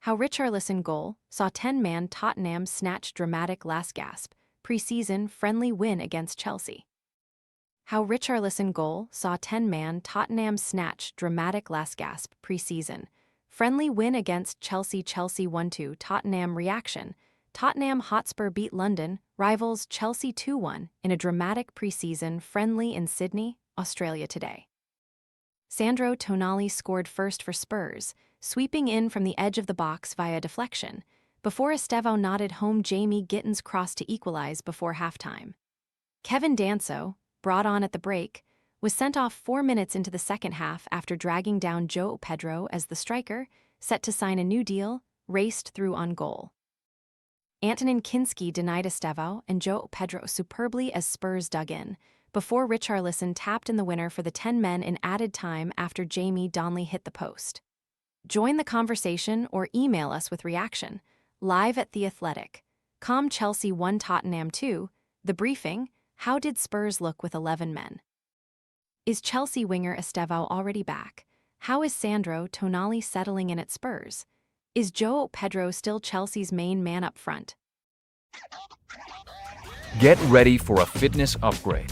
How Richarlison goal saw 10-man Tottenham snatch dramatic last-gasp, pre-season friendly win against Chelsea. How Richarlison goal saw 10-man Tottenham snatch dramatic last-gasp, pre-season friendly win against Chelsea. Chelsea 1-2 Tottenham reaction. Tottenham Hotspur beat London rivals Chelsea 2-1 in a dramatic pre-season friendly in Sydney, Australia today. Sandro Tonali scored first for Spurs, sweeping in from the edge of the box via deflection, before Estevao nodded home. Jamie Gittins crossed to equalize before halftime. Kevin Danso, brought on at the break, was sent off 4 minutes into the second half after dragging down João Pedro as the striker, set to sign a new deal, raced through on goal. Antonin Kinski denied Estevao and João Pedro superbly as Spurs dug in, before Richarlison tapped in the winner for the 10 men in added time after Jamie Donnelly hit the post. Join the conversation or email us with reaction. Live at The Athletic. Chelsea 1 Tottenham 2. The briefing. How did Spurs look with 11 men? Is Chelsea winger Estevao already back? How is Sandro Tonali settling in at Spurs? Is João Pedro still Chelsea's main man up front? Get ready for a fitness upgrade.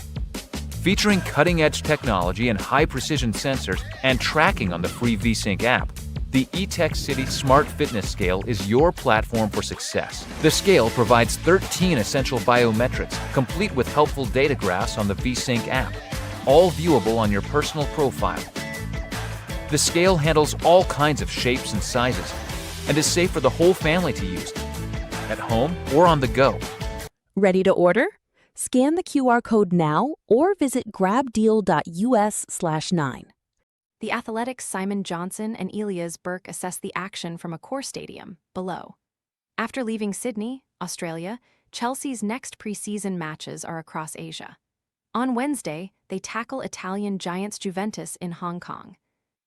Featuring cutting-edge technology and high-precision sensors and tracking on the free VSync app, the eTech City Smart Fitness Scale is your platform for success. The scale provides 13 essential biometrics, complete with helpful data graphs on the VSync app, all viewable on your personal profile. The scale handles all kinds of shapes and sizes and is safe for the whole family to use, at home or on the go. Ready to order? Scan the QR code now or visit grabdeal.us/9. The Athletic's Simon Johnson and Elias Burke assess the action from a core stadium, below. After leaving Sydney, Australia, Chelsea's next pre-season matches are across Asia. On Wednesday, they tackle Italian giants Juventus in Hong Kong.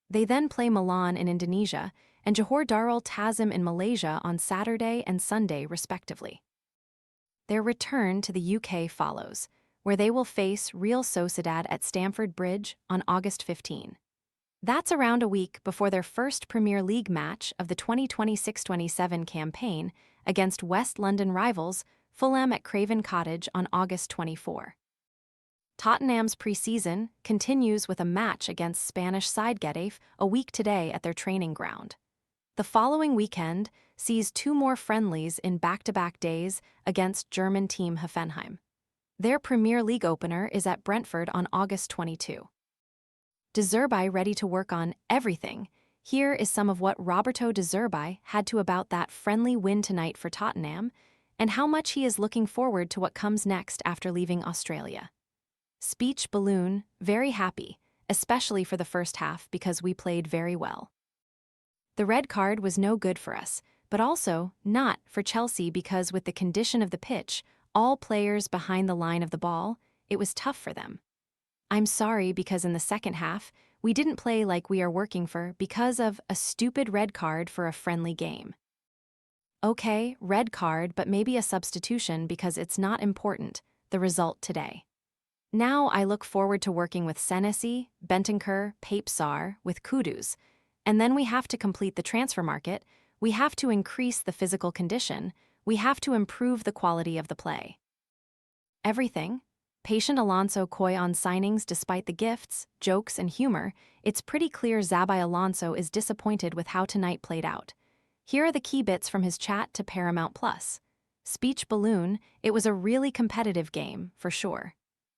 They then play Milan in Indonesia and Johor Darul Tazim in Malaysia on Saturday and Sunday, respectively. Their return to the UK follows, where they will face Real Sociedad at Stamford Bridge on August 15. That's around a week before their first Premier League match of the 2026-27 campaign against West London rivals Fulham at Craven Cottage on August 24. Tottenham's pre-season continues with a match against Spanish side Getafe a week today at their training ground. The following weekend sees 2 more friendlies in back-to-back days against German team Hoffenheim. Their Premier League opener is at Brentford on August 22. De Zerbi ready to work on everything. Here is some of what Roberto De Zerbi had to about that friendly win tonight for Tottenham and how much he is looking forward to what comes next after leaving Australia. Speech balloon, very happy, especially for the first half because we played very well. The red card was no good for us, but also not for Chelsea because with the condition of the pitch, all players behind the line of the ball, it was tough for them. I'm sorry because in the second half, we didn't play like we are working for because of a stupid red card for a friendly game. Okay, red card, but maybe a substitution because it's not important, the result today. Now I look forward to working with Senesi, Bentancur, Pape Sarr, with Kudus, and then we have to complete the transfer market, we have to increase the physical condition, we have to improve the quality of the play. Everything. Patient Alonso coy on signings despite the gifts, jokes, and humor, it's pretty clear Xabi Alonso is disappointed with how tonight played out. Here are the key bits from his chat to Paramount+. Speech balloon, it was a really competitive game, for sure.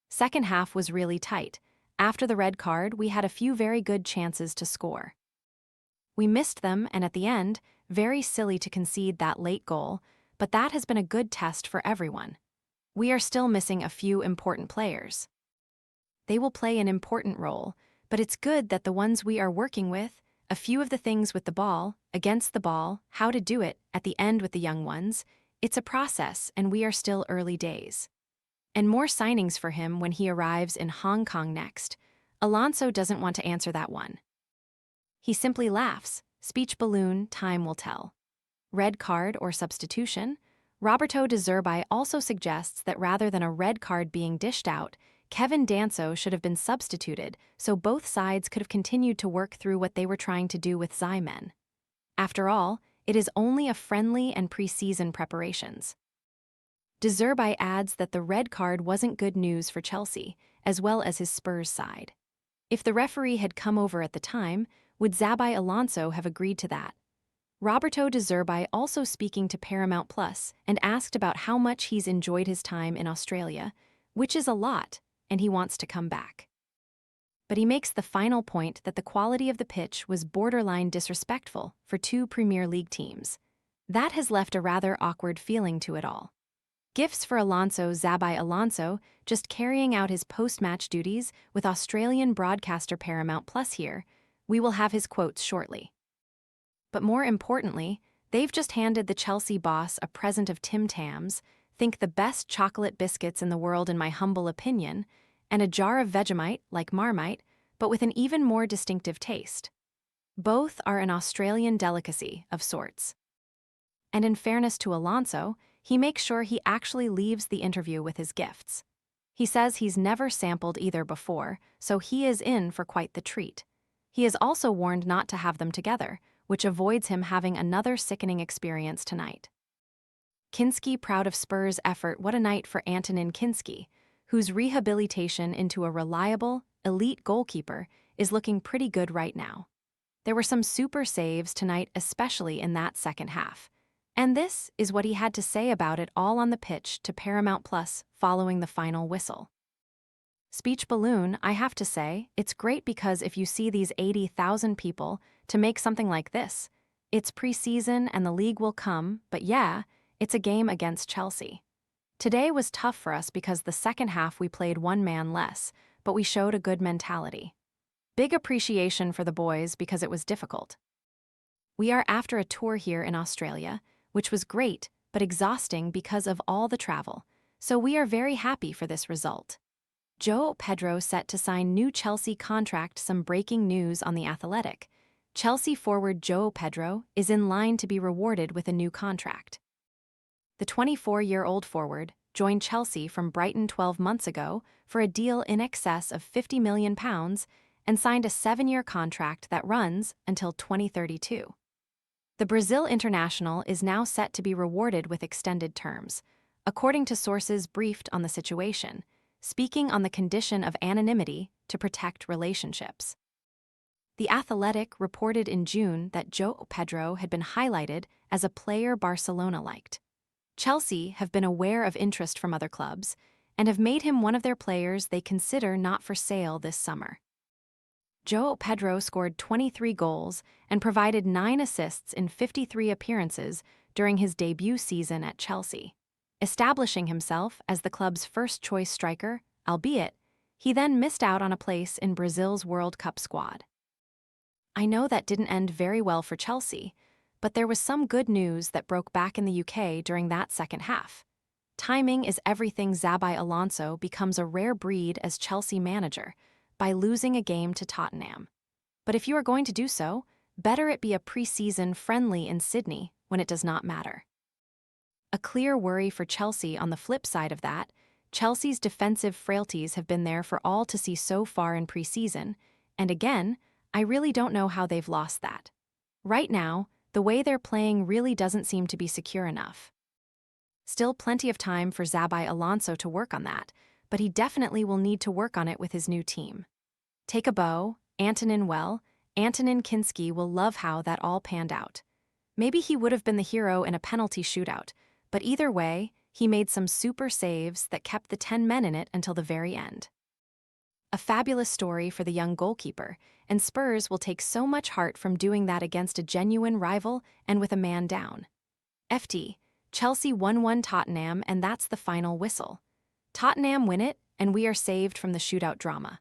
Second half was really tight. After the red card, we had a few very good chances to score. We missed them, and at the end, very silly to concede that late goal, but that has been a good test for everyone. We are still missing a few important players. They will play an important role, but it's good that the ones we are working with, a few of the things with the ball, against the ball, how to do it, at the end with the young ones, it's a process and we are still early days. And more signings for him when he arrives in Hong Kong next. Alonso doesn't want to answer that one. He simply laughs. Speech balloon, time will tell. Red card or substitution? Roberto De Zerbi also suggests that rather than a red card being dished out, Kevin Danso should have been substituted so both sides could have continued to work through what they were trying to do with Zymen. After all, it is only a friendly and pre-season preparations. De Zerbi adds that the red card wasn't good news for Chelsea, as well as his Spurs side. If the referee had come over at the time, would Xabi Alonso have agreed to that? Roberto De Zerbi also speaking to Paramount Plus and asked about how much he's enjoyed his time in Australia, which is a lot, and he wants to come back. But he makes the final point that the quality of the pitch was borderline disrespectful for two Premier League teams. That has left a rather awkward feeling to it all. Gifts for Xabi Alonso, just carrying out his post-match duties with Australian broadcaster Paramount Plus here. We will have his quotes shortly. But more importantly, they've just handed the Chelsea boss a present of Tim Tams, think the best chocolate biscuits in the world in my humble opinion, and a jar of Vegemite, like Marmite, but with an even more distinctive taste. Both are an Australian delicacy of sorts. And in fairness to Alonso, he makes sure he actually leaves the interview with his gifts. He says he's never sampled either before, so he is in for quite the treat. He is also warned not to have them together, which avoids him having another sickening experience tonight. Kinski proud of Spurs' effort. What a night for Antonin Kinski, whose rehabilitation into a reliable, elite goalkeeper is looking pretty good right now. There were some super saves tonight, especially in that second half. And this is what he had to say about it all on the pitch to Paramount Plus following the final whistle. Speech balloon, I have to say, it's great because if you see these 80,000 people to make something like this, it's pre-season and the league will come, but yeah, it's a game against Chelsea. Today was tough for us because the second half we played one man less, but we showed a good mentality. Big appreciation for the boys because it was difficult. We are after a tour here in Australia, which was great, but exhausting because of all the travel, so we are very happy for this result. João Pedro set to sign new Chelsea contract. Some breaking news on The Athletic. Chelsea forward João Pedro is in line to be rewarded with a new contract. The 24-year-old forward joined Chelsea from Brighton 12 months ago for a deal in excess of £50 million and signed a 7-year contract that runs until 2032. The Brazil international is now set to be rewarded with extended terms, according to sources briefed on the situation, speaking on the condition of anonymity to protect relationships. The Athletic reported in June that João Pedro had been highlighted as a player Barcelona liked. Chelsea have been aware of interest from other clubs and have made him one of their players they consider not for sale this summer. João Pedro scored 23 goals and provided 9 assists in 53 appearances during his debut season at Chelsea, establishing himself as the club's first-choice striker, albeit he then missed out on a place in Brazil's World Cup squad. I know that didn't end very well for Chelsea, but there was some good news that broke back in the UK during that second half. Timing is everything. Xabi Alonso becomes a rare breed as Chelsea manager by losing a game to Tottenham. But if you are going to do so, better it be a pre-season friendly in Sydney when it does not matter. A clear worry for Chelsea on the flip side of that, Chelsea's defensive frailties have been there for all to see so far in pre-season, and again, I really don't know how they've lost that. Right now, the way they're playing really doesn't seem to be secure enough. Still plenty of time for Xabi Alonso to work on that, but he definitely will need to work on it with his new team. Take a bow, Antonin Kinski will love how that all panned out. Maybe he would have been the hero in a penalty shootout, but either way, he made some super saves that kept the 10 men in it until the very end. A fabulous story for the young goalkeeper, and Spurs will take so much heart from doing that against a genuine rival and with a man down. FT, Chelsea 1-1 Tottenham, and that's the final whistle. Tottenham win it, and we are saved from the shootout drama.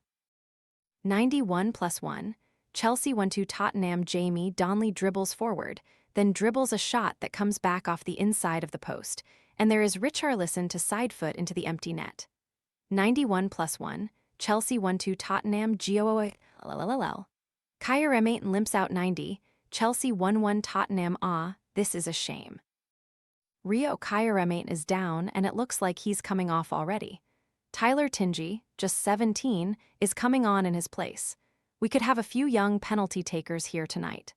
91+1, Chelsea 1-2 Tottenham. Jamie Donnelly dribbles forward, then dribbles a shot that comes back off the inside of the post, and there is Richarlison to side foot into the empty net. 91+1, Chelsea 1-2 Tottenham. Kyra Remate limps out 90, Chelsea 1-1 Tottenham. This is a shame. Rio Kyra Remate is down, and it looks like he's coming off already. Tyler Tingy, just 17, is coming on in his place. We could have a few young penalty takers here tonight.